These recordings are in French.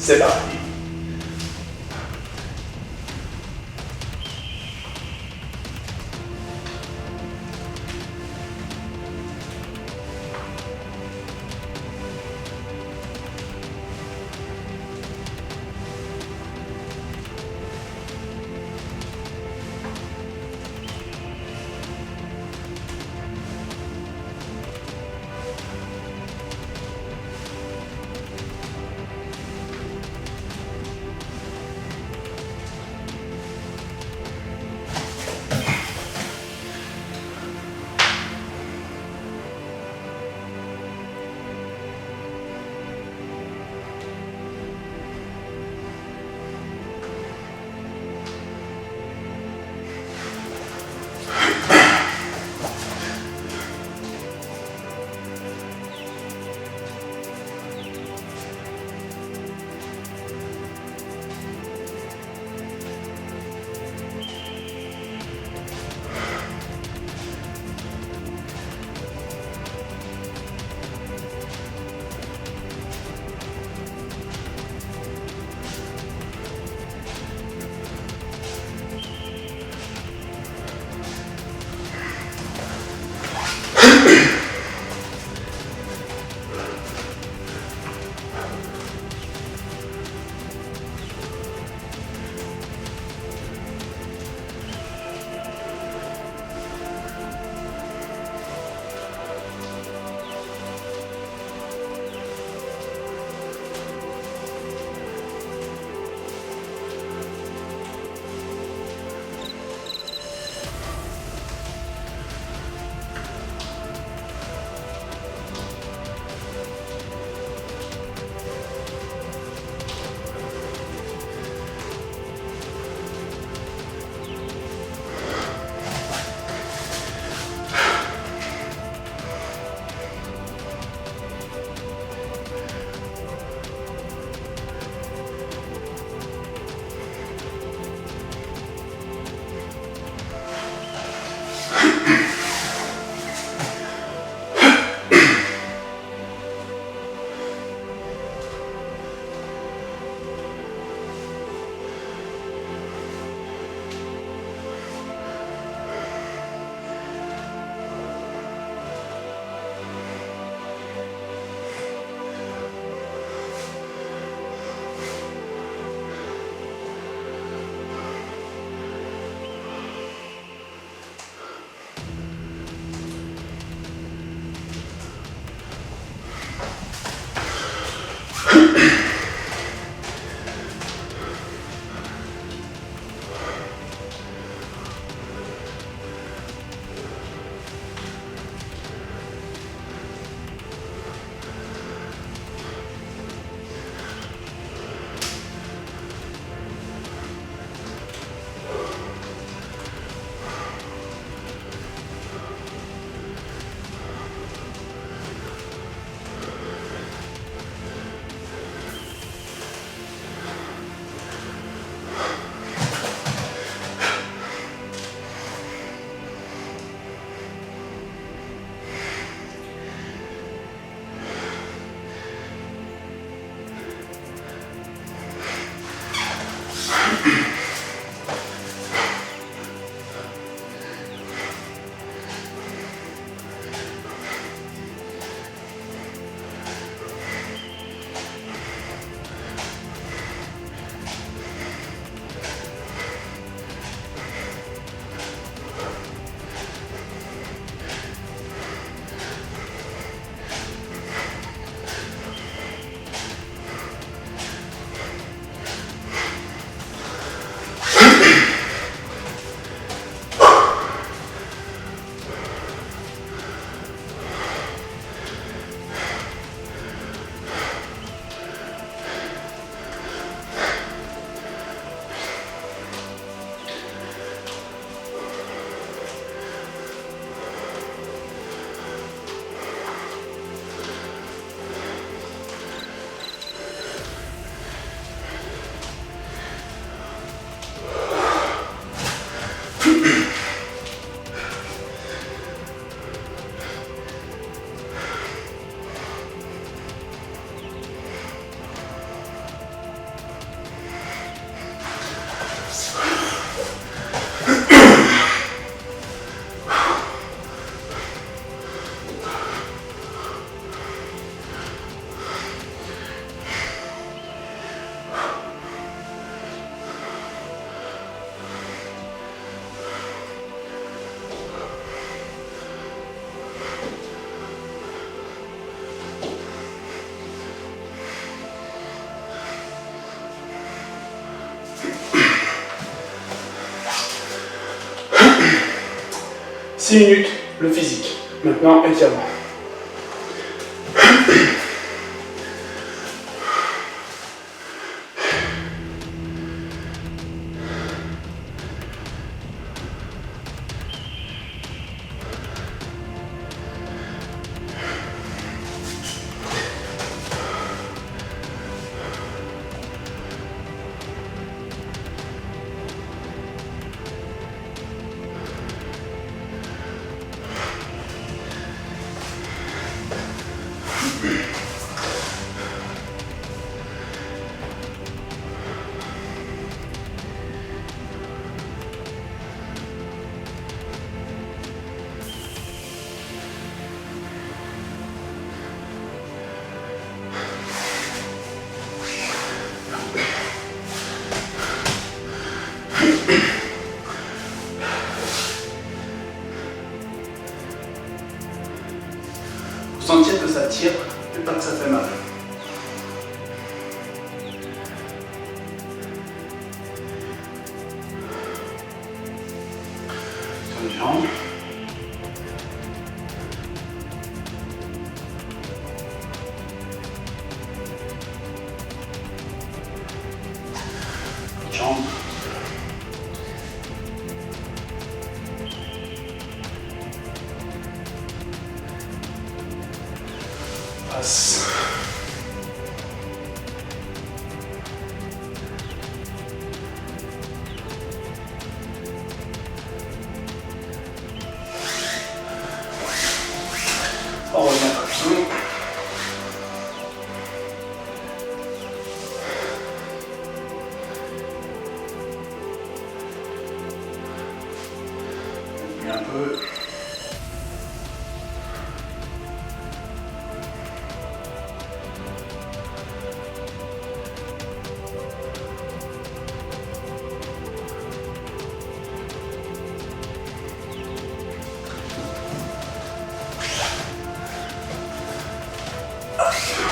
C'est parti. 6 minutes, le physique. Maintenant, étirement. Sentir que ça tire, mais pas que ça fait mal. Sur les jambes. Les jambes. Passe. On revient à l'action. Un peu.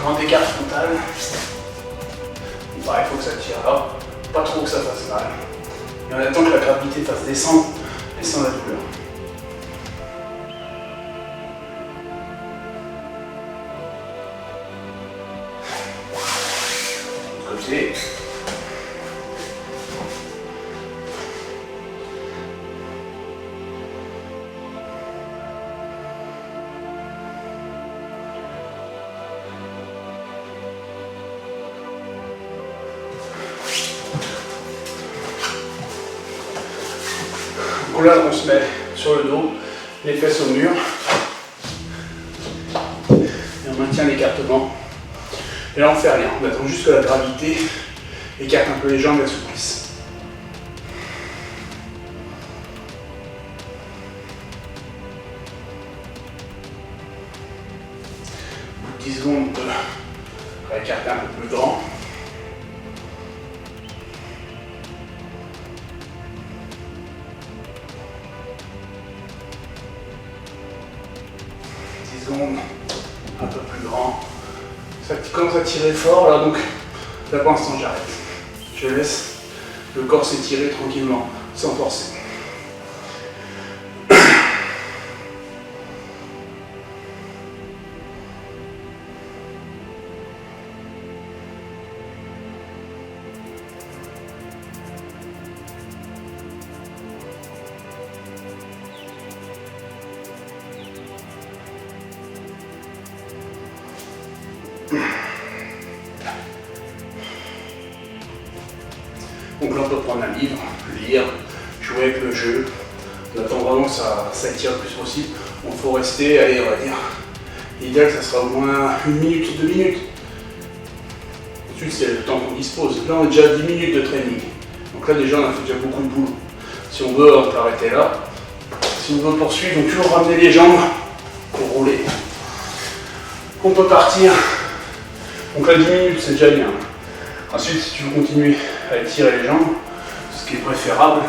Grand écart frontal. Pareil, il faut que ça tire là. Pas trop que ça fasse mal. Et on attend que la gravité fasse descendre la douleur. Côté. Donc là, on se met sur le dos, les fesses au mur, et on maintient l'écartement. Et là, on ne fait rien, on attend juste que la gravité écarte un peu les jambes et assouplisse. Au bout de 10 secondes, on peut écarter un peu plus grand. Un peu plus grand. Ça commence à tirer fort là, donc là pour l'instant j'arrête. Je laisse le corps s'étirer tranquillement, sans forcer. Donc là on peut prendre un livre, lire, jouer avec le jeu. On attend vraiment que ça étire le plus possible. Il faut rester, allez, on va dire, l'idéal ça sera au moins 1 minute, 2 minutes. Ensuite c'est le temps qu'on dispose. Là on a déjà 10 minutes de training. Donc là déjà on a fait déjà beaucoup de boulot. Si on veut, on peut arrêter là. Si on veut poursuivre, donc toujours ramener les jambes pour rouler. On peut partir. Donc là 10 minutes c'est déjà bien. Ensuite, si tu veux continuer à étirer les jambes, ce qui est préférable,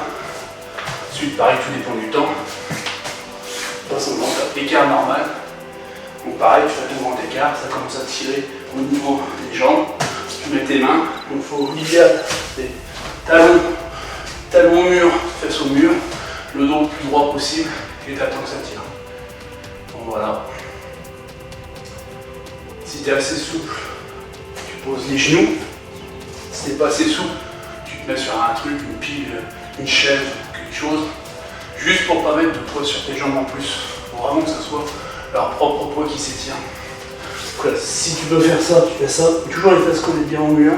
ensuite pareil, tout dépend du temps. De toute façon, on fait l'écart normal. Donc pareil, tu fais ton grand écart, ça commence à tirer au niveau des jambes. Tu mets tes mains, donc l'idéal, c'est talons au mur, fesses au mur, le dos le plus droit possible, et t'attends que ça tire. Bon, voilà. Si tu es assez souple, tu poses les genoux. Si tu n'es pas assez souple, tu te mets sur un truc, une pile, une chaise, quelque chose, juste pour pas mettre de poids sur tes jambes en plus. Pour vraiment que ça soit leur propre poids qui s'étire. Voilà, si tu veux faire ça, tu fais ça. Toujours les fesses collées bien au mur.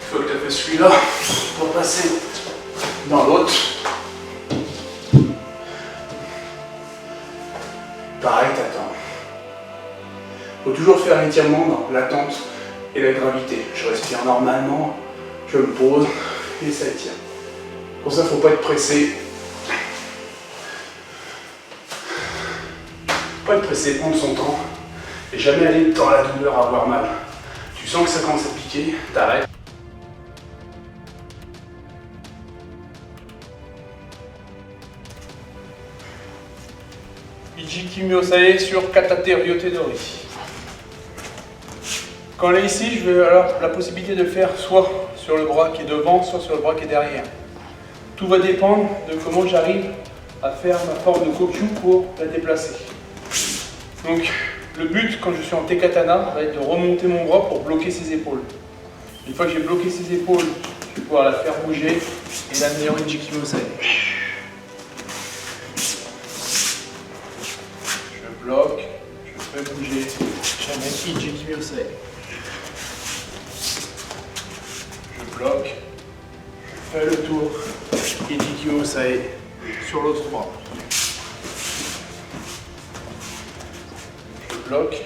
Une fois que tu as fait celui-là, on va passer dans l'autre. Pareil, t'attends. Il faut toujours faire l'étirement dans l'attente et la gravité. Je respire normalement, je me pose et ça étire. Pour ça, il ne faut pas être pressé. Pas être pressé, prendre son temps et jamais aller dans la douleur à avoir mal. Tu sens que ça commence à piquer, t'arrêtes. Ichikimyosae sur Katate Ryotedori. Quand elle est ici, je vais alors la possibilité de faire soit sur le bras qui est devant, soit sur le bras qui est derrière. Tout va dépendre de comment j'arrive à faire ma forme de kokyu pour la déplacer. Donc le but quand je suis en Tekatana va être de remonter mon bras pour bloquer ses épaules. Une fois que j'ai bloqué ses épaules, je vais pouvoir la faire bouger et l'amener en Ichikimyosae. Je bloque, je fais bouger, j'amène Ichikimyosae. Je bloque, je fais le tour, Ichikimyosae sur l'autre bras. Je bloque,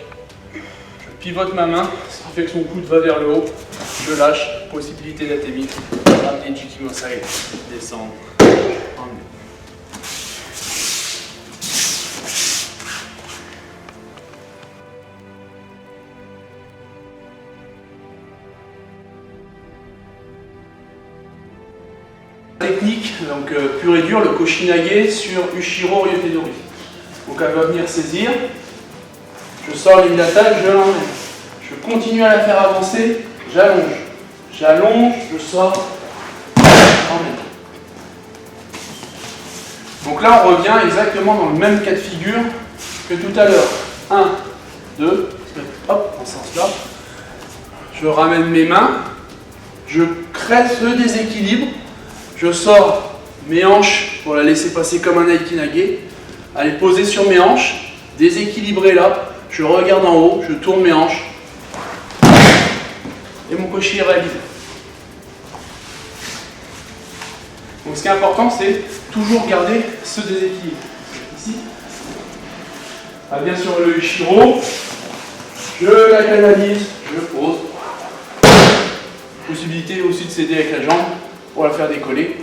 je pivote ma main, ce qui fait que son coude va vers le haut, je lâche, possibilité d'attémie, ramener Ichikimyosae, descendre, emmener. Technique, donc pur et dur, le Koshinage sur Ushiro Ryotedori. Donc elle va venir saisir, je sors ligne d'attaque, je l'emmène. Je continue à la faire avancer, j'allonge. J'allonge, je sors, j'emmène. Donc là on revient exactement dans le même cas de figure que tout à l'heure. 1, 2, hop, en ce sens-là. Je ramène mes mains, je crée ce déséquilibre. Je sors mes hanches pour la laisser passer comme un aikinage. Elle est posée sur mes hanches, déséquilibrée là. Je regarde en haut, je tourne mes hanches. Et mon koshi est réalisé. Donc ce qui est important, c'est toujours garder ce déséquilibre. Ici. Elle vient sur le Ushiro. Je la canalise, je pose. Possibilité aussi de s'aider avec la jambe pour la faire décoller.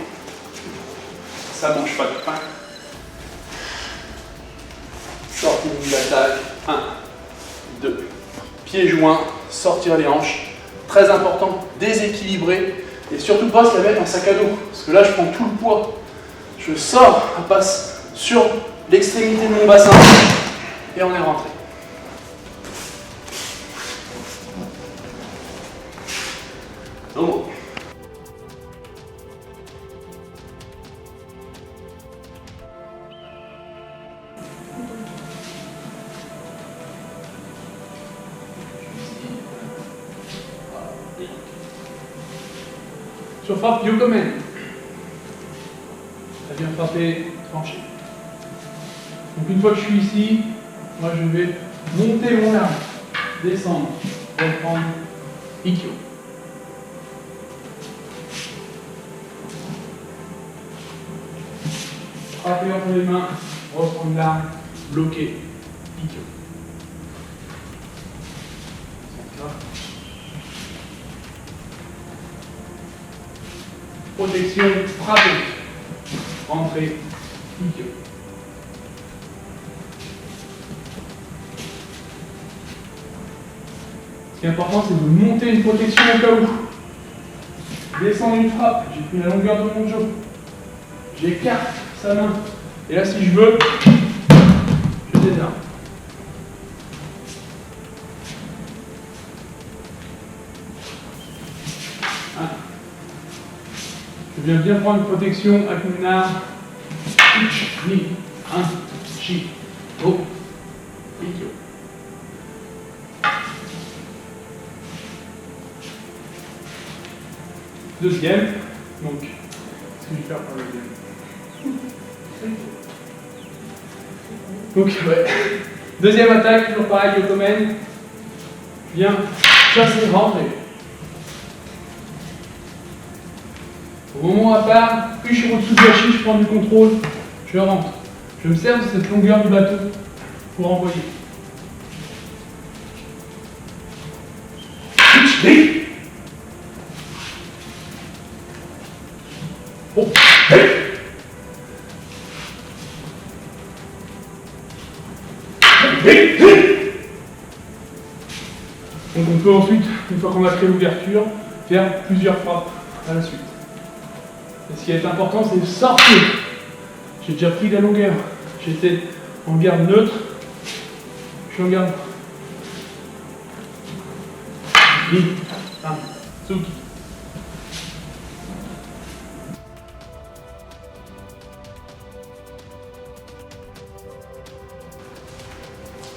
Ça ne mange pas de pain. Sortir de l'attaque. 1, 2. Pieds joints, sortir les hanches. Très important, déséquilibrer. Et surtout pas se la mettre en sac à dos. Parce que là, je prends tout le poids. Je sors, elle passe sur l'extrémité de mon bassin. Et on est rentré. Donc, sur frappe Yokomen. Ça vient frapper tranché. Donc une fois que je suis ici, moi je vais monter mon arme, descendre, reprendre Ikkyo. Frapper entre les mains, reprendre l'arme, bloquer Ikkyo. Protection, frapper, rentrer, Ikkyo. Ce qui est important, c'est de monter une protection au cas où. Descendre une frappe, j'ai pris la longueur de mon jeu. J'écarte sa main. Et là, si je veux, je désarme. Je viens bien prendre une protection avec mon arme. Ni, un, chi, oh, idio. Deuxième, donc, qu'est-ce que je vais faire pour le deuxième? Donc, ouais. Deuxième attaque, toujours pareil, Yokomen. Je viens chasser, rentrer. Au moment où elle part, puis je suis au-dessus de la chiche, je prends du contrôle, je rentre. Je me sers de cette longueur du bateau pour envoyer. Oh. Donc on peut ensuite, une fois qu'on a créé l'ouverture, faire plusieurs frappes à la suite. Et ce qui est important, c'est de sortir. J'ai déjà pris la longueur. J'étais en garde neutre. Je suis en garde. Ni, un, Tsuki.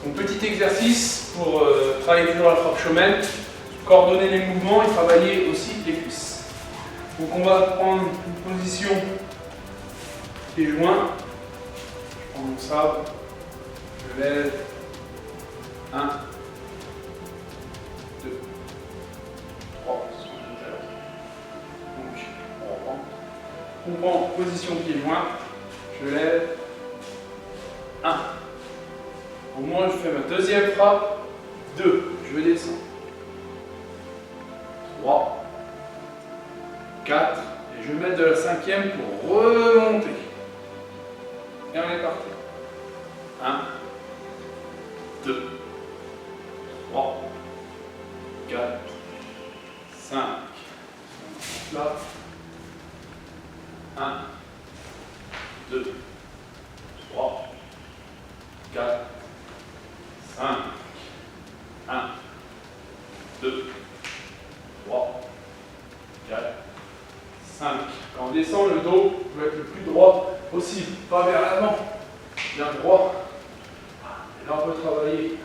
Donc petit exercice pour travailler toujours la frappe shomen, coordonner les mouvements et travailler aussi les cuisses. Donc on va prendre une position pieds joints. Je prends mon sabre, je lève. 1, 2, 3, donc on reprend. On prend position pieds joints, je lève. 1. Au moment où je fais ma deuxième frappe, 2, je descends. 3, 4, et je vais mettre de la cinquième pour remonter. Et on est parti. 1, 2, 3, 4, 5. Là. 1, 2, 3, 4, 5. 1, 2, 3, 4, 5. Quand on descend, le dos doit être le plus droit possible, pas vers l'avant, bien droit. Et là, on peut travailler